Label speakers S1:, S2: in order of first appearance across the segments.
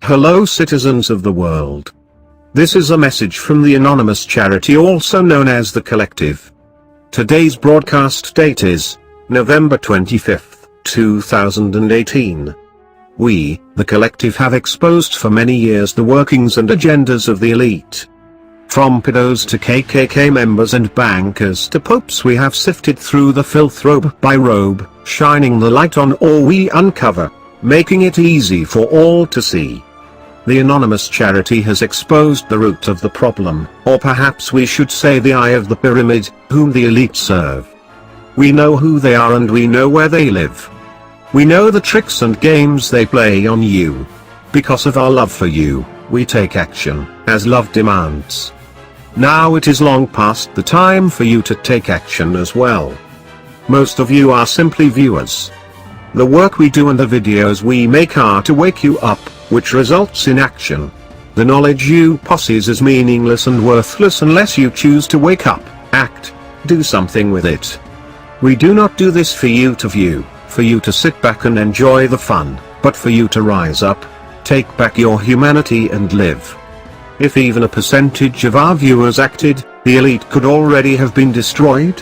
S1: Hello citizens of the world. This is a message from the anonymous charity also known as the Collective. Today's broadcast date is November 25th, 2018. We, the Collective, have exposed for many years the workings and agendas of the elite. From pedos to KKK members and bankers to popes, we have sifted through the filth robe by robe, shining the light on all we uncover, making it easy for all to see. The anonymous charity has exposed the root of the problem, or perhaps we should say the eye of the pyramid, whom the elite serve. We know who they are and we know where they live. We know the tricks and games they play on you. Because of our love for you, we take action, as love demands. Now it is long past the time for you to take action as well. Most of you are simply viewers. The work we do and the videos we make are to wake you up, which results in action. The knowledge you possess is meaningless and worthless unless you choose to wake up, act, do something with it. We do not do this for you to view, for you to sit back and enjoy the fun, but for you to rise up, take back your humanity and live. If even a percentage of our viewers acted, the elite could already have been destroyed.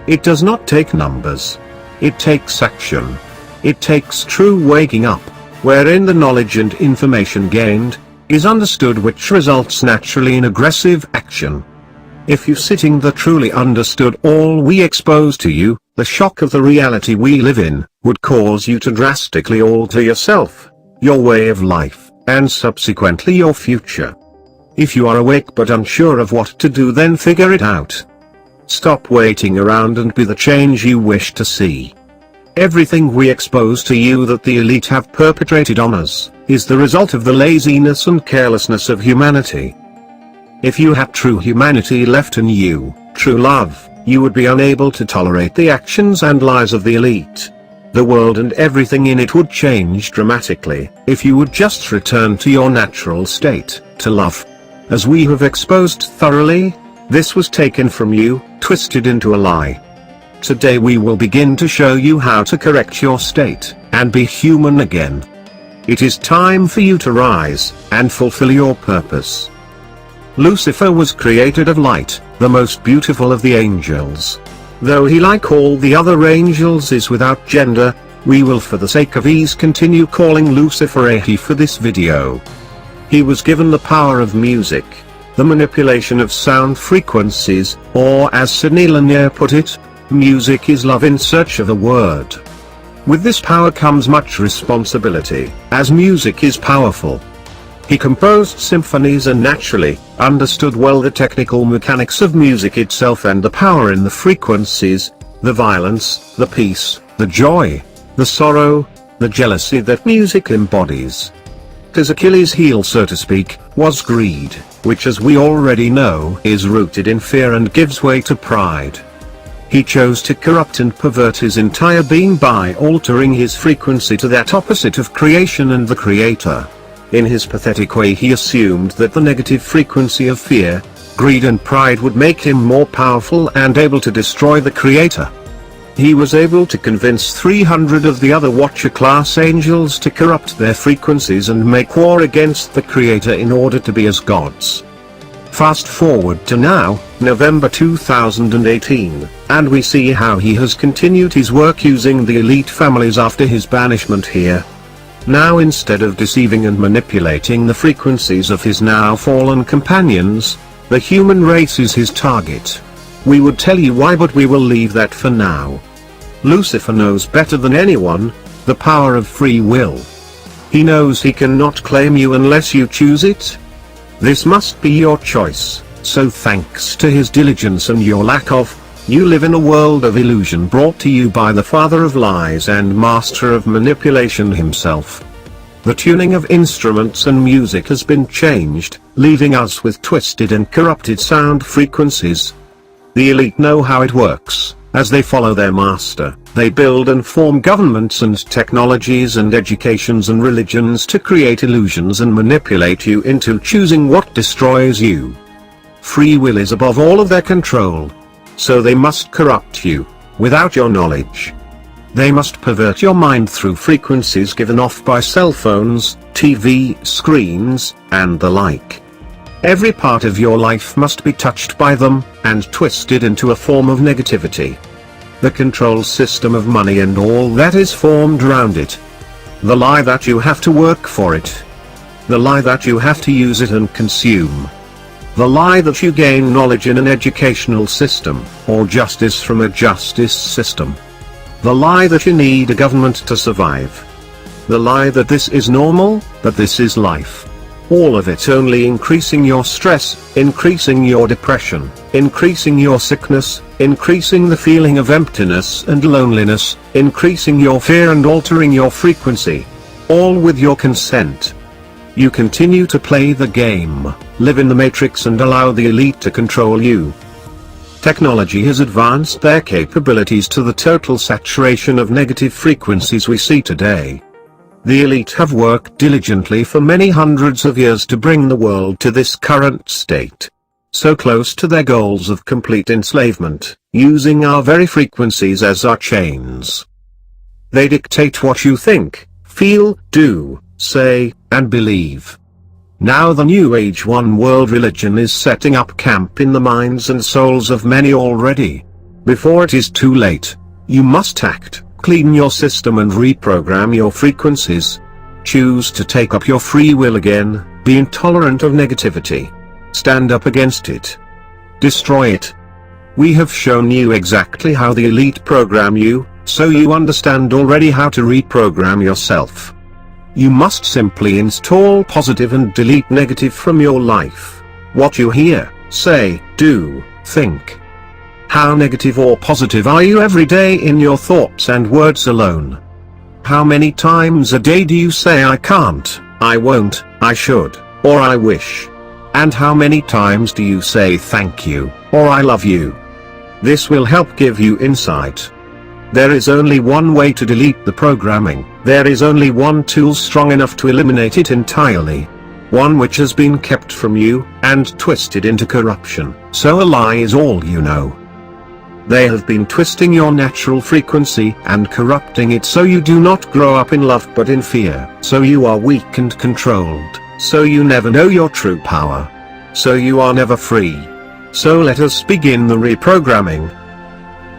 S1: It does not take numbers. It takes action. It takes true waking up, wherein the knowledge and information gained is understood, which results naturally in aggressive action. If you sitting there truly understood all we expose to you, the shock of the reality we live in would cause you to drastically alter yourself, your way of life, and subsequently your future. If you are awake but unsure of what to do, then figure it out. Stop waiting around and be the change you wish to see. Everything we expose to you that the elite have perpetrated on us is the result of the laziness and carelessness of humanity. If you had true humanity left in you, true love, you would be unable to tolerate the actions and lies of the elite. The world and everything in it would change dramatically if you would just return to your natural state, to love. As we have exposed thoroughly, this was taken from you, twisted into a lie. Today we will begin to show you how to correct your state, and be human again. It is time for you to rise, and fulfill your purpose. Lucifer was created of light, the most beautiful of the angels. Though he, like all the other angels, is without gender, we will for the sake of ease continue calling Lucifer a he for this video. He was given the power of music, the manipulation of sound frequencies, or as Sidney Lanier put it, music is love in search of a word. With this power comes much responsibility, as music is powerful. He composed symphonies and naturally understood well the technical mechanics of music itself and the power in the frequencies, the violence, the peace, the joy, the sorrow, the jealousy that music embodies. His Achilles heel, so to speak, was greed, which, as we already know, is rooted in fear and gives way to pride. He chose to corrupt and pervert his entire being by altering his frequency to that opposite of creation and the Creator. In his pathetic way, he assumed that the negative frequency of fear, greed and pride would make him more powerful and able to destroy the Creator. He was able to convince 300 of the other Watcher-class angels to corrupt their frequencies and make war against the Creator in order to be as gods. Fast forward to now, November 2018, and we see how he has continued his work using the elite families after his banishment here. Now, instead of deceiving and manipulating the frequencies of his now fallen companions, the human race is his target. We would tell you why, but we will leave that for now. Lucifer knows better than anyone the power of free will. He knows he cannot claim you unless you choose it. This must be your choice, so thanks to his diligence and your lack of, you live in a world of illusion brought to you by the father of lies and master of manipulation himself. The tuning of instruments and music has been changed, leaving us with twisted and corrupted sound frequencies. The elite know how it works. As they follow their master, they build and form governments and technologies and educations and religions to create illusions and manipulate you into choosing what destroys you. Free will is above all of their control. So they must corrupt you, without your knowledge. They must pervert your mind through frequencies given off by cell phones, TV screens, and the like. Every part of your life must be touched by them, and twisted into a form of negativity. The control system of money and all that is formed around it. The lie that you have to work for it. The lie that you have to use it and consume. The lie that you gain knowledge in an educational system, or justice from a justice system. The lie that you need a government to survive. The lie that this is normal, that this is life. All of it only increasing your stress, increasing your depression, increasing your sickness, increasing the feeling of emptiness and loneliness, increasing your fear and altering your frequency. All with your consent. You continue to play the game, live in the matrix and allow the elite to control you. Technology has advanced their capabilities to the total saturation of negative frequencies we see today. The elite have worked diligently for many hundreds of years to bring the world to this current state. So close to their goals of complete enslavement, using our very frequencies as our chains. They dictate what you think, feel, do, say, and believe. Now the New Age One World religion is setting up camp in the minds and souls of many already. Before it is too late, you must act. Clean your system and reprogram your frequencies. Choose to take up your free will again, be intolerant of negativity. Stand up against it. Destroy it. We have shown you exactly how the elite program you, so you understand already how to reprogram yourself. You must simply install positive and delete negative from your life. What you hear, say, do, think. How negative or positive are you every day in your thoughts and words alone? How many times a day do you say I can't, I won't, I should, or I wish? And how many times do you say thank you, or I love you? This will help give you insight. There is only one way to delete the programming, there is only one tool strong enough to eliminate it entirely. One which has been kept from you, and twisted into corruption, so a lie is all you know. They have been twisting your natural frequency and corrupting it so you do not grow up in love but in fear, so you are weak and controlled, so you never know your true power. So you are never free. So let us begin the reprogramming.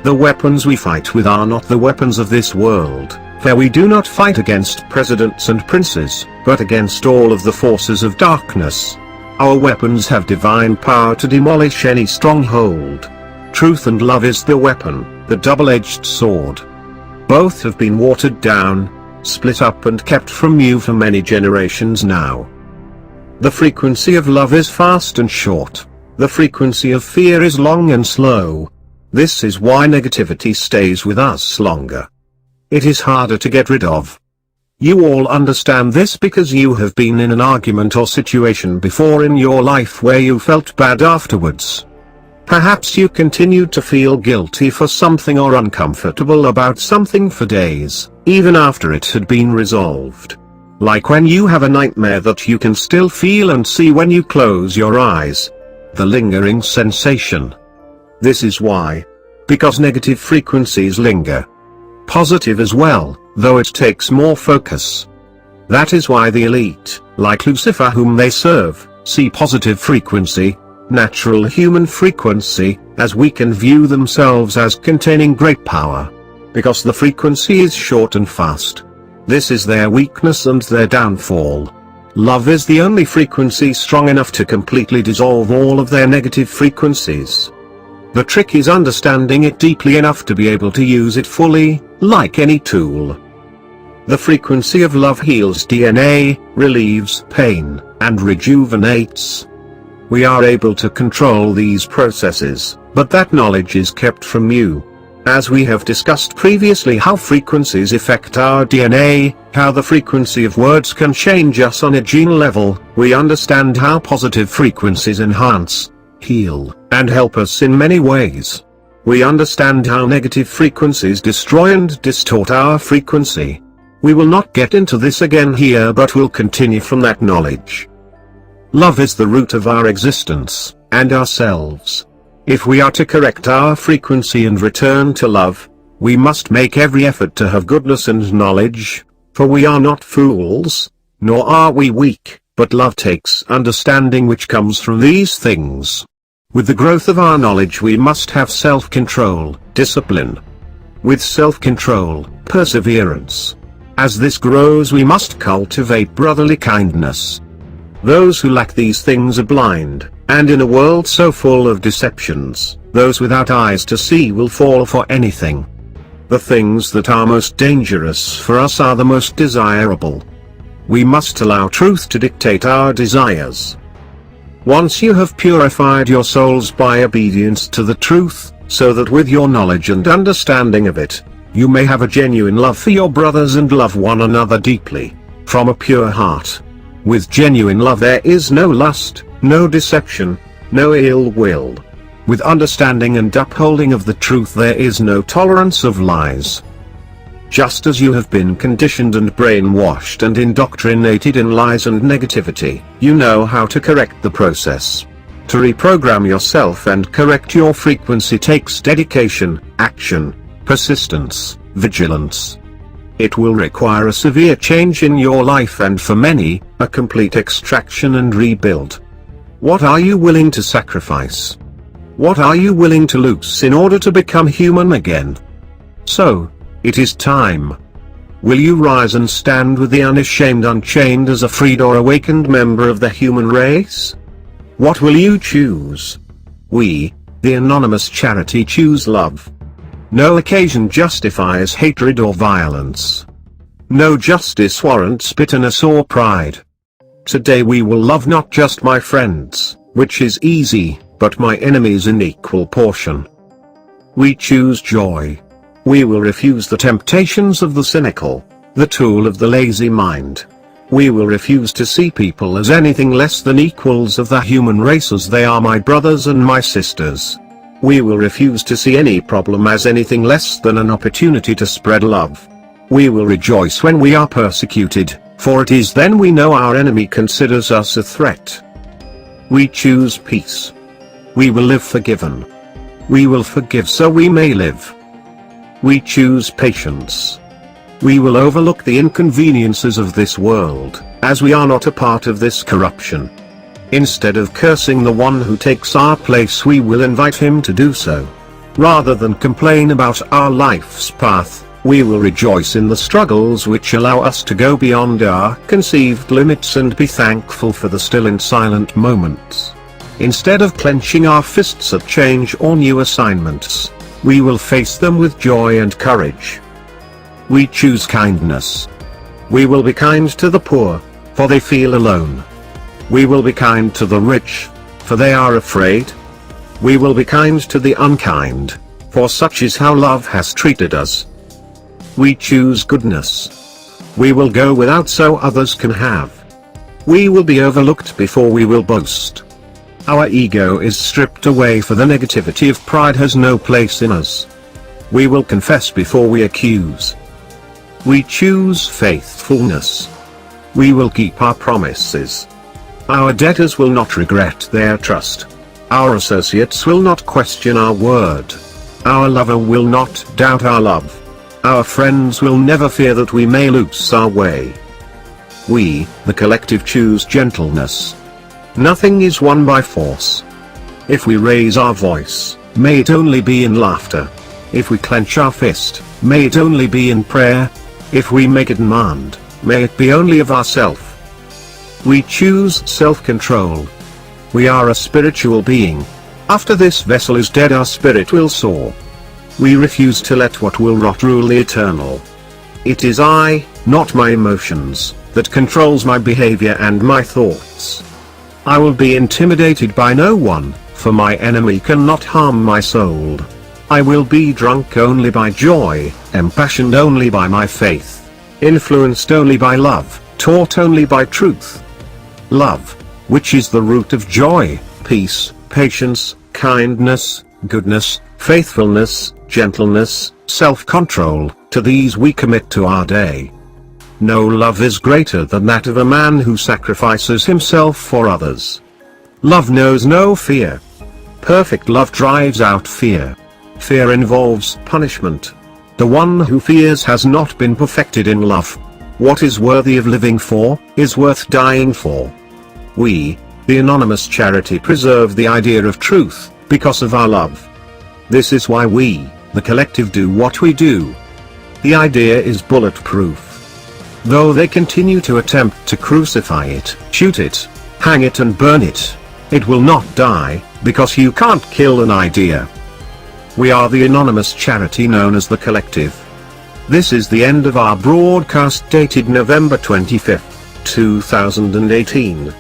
S1: The weapons we fight with are not the weapons of this world, for we do not fight against presidents and princes, but against all of the forces of darkness. Our weapons have divine power to demolish any stronghold. Truth and love is the weapon, the double-edged sword. Both have been watered down, split up and kept from you for many generations now. The frequency of love is fast and short. The frequency of fear is long and slow. This is why negativity stays with us longer. It is harder to get rid of. You all understand this because you have been in an argument or situation before in your life where you felt bad afterwards. Perhaps you continued to feel guilty for something or uncomfortable about something for days, even after it had been resolved. Like when you have a nightmare that you can still feel and see when you close your eyes. The lingering sensation. This is why. Because negative frequencies linger. Positive as well, though it takes more focus. That is why the elite, like Lucifer whom they serve, see positive frequency, natural human frequency, as we can view themselves as containing great power. Because the frequency is short and fast. This is their weakness and their downfall. Love is the only frequency strong enough to completely dissolve all of their negative frequencies. The trick is understanding it deeply enough to be able to use it fully, like any tool. The frequency of love heals DNA, relieves pain, and rejuvenates. We are able to control these processes, but that knowledge is kept from you. As we have discussed previously how frequencies affect our DNA, how the frequency of words can change us on a gene level, we understand how positive frequencies enhance, heal, and help us in many ways. We understand how negative frequencies destroy and distort our frequency. We will not get into this again here but will continue from that knowledge. Love is the root of our existence, and ourselves. If we are to correct our frequency and return to love, We must make every effort to have goodness and knowledge, for we are not fools, nor are we weak, but love takes understanding which comes from these things. With the growth of our knowledge we must have self-control, discipline. With self-control, perseverance. As this grows we must cultivate brotherly kindness. Those who lack these things are blind, and in a world so full of deceptions, those without eyes to see will fall for anything. The things that are most dangerous for us are the most desirable. We must allow truth to dictate our desires. Once you have purified your souls by obedience to the truth, so that with your knowledge and understanding of it, you may have a genuine love for your brothers and love one another deeply, from a pure heart. With genuine love there is no lust, no deception, no ill will. With understanding and upholding of the truth there is no tolerance of lies. Just as you have been conditioned and brainwashed and indoctrinated in lies and negativity, you know how to correct the process. To reprogram yourself and correct your frequency takes dedication, action, persistence, vigilance. It will require a severe change in your life and for many, a complete extraction and rebuild. What are you willing to sacrifice? What are you willing to lose in order to become human again? So, it is time. Will you rise and stand with the unashamed unchained as a freed or awakened member of the human race? What will you choose? We, the anonymous charity, choose love. No occasion justifies hatred or violence. No justice warrants bitterness or pride. Today we will love not just my friends, which is easy, but my enemies in equal portion. We choose joy. We will refuse the temptations of the cynical, the tool of the lazy mind. We will refuse to see people as anything less than equals of the human race, as they are my brothers and my sisters. We will refuse to see any problem as anything less than an opportunity to spread love. We will rejoice when we are persecuted, for it is then we know our enemy considers us a threat. We choose peace. We will live forgiven. We will forgive so we may live. We choose patience. We will overlook the inconveniences of this world, as we are not a part of this corruption. Instead of cursing the one who takes our place, we will invite him to do so. Rather than complain about our life's path, we will rejoice in the struggles which allow us to go beyond our conceived limits and be thankful for the still and silent moments. Instead of clenching our fists at change or new assignments, we will face them with joy and courage. We choose kindness. We will be kind to the poor, for they feel alone. We will be kind to the rich, for they are afraid. We will be kind to the unkind, for such is how love has treated us. We choose goodness. We will go without so others can have. We will be overlooked before we will boast. Our ego is stripped away, for the negativity of pride has no place in us. We will confess before we accuse. We choose faithfulness. We will keep our promises. Our debtors will not regret their trust. Our associates will not question our word. Our lover will not doubt our love. Our friends will never fear that we may lose our way. We, the collective, choose gentleness. Nothing is won by force. If we raise our voice, may it only be in laughter. If we clench our fist, may it only be in prayer. If we make a demand, may it be only of ourself. We choose self-control. We are a spiritual being. After this vessel is dead, our spirit will soar. We refuse to let what will rot rule the eternal. It is I, not my emotions, that controls my behavior and my thoughts. I will be intimidated by no one, for my enemy cannot harm my soul. I will be drunk only by joy, impassioned only by my faith, influenced only by love, taught only by truth. Love, which is the root of joy, peace, patience, kindness, goodness, faithfulness, gentleness, self-control, to these we commit to our day. No love is greater than that of a man who sacrifices himself for others. Love knows no fear. Perfect love drives out fear. Fear involves punishment. The one who fears has not been perfected in love. What is worthy of living for, is worth dying for. We, the anonymous charity, preserve the idea of truth, because of our love. This is why we, the collective, do what we do. The idea is bulletproof. Though they continue to attempt to crucify it, shoot it, hang it and burn it, it will not die, because you can't kill an idea. We are the anonymous charity known as the collective. This is the end of our broadcast dated November 25, 2018.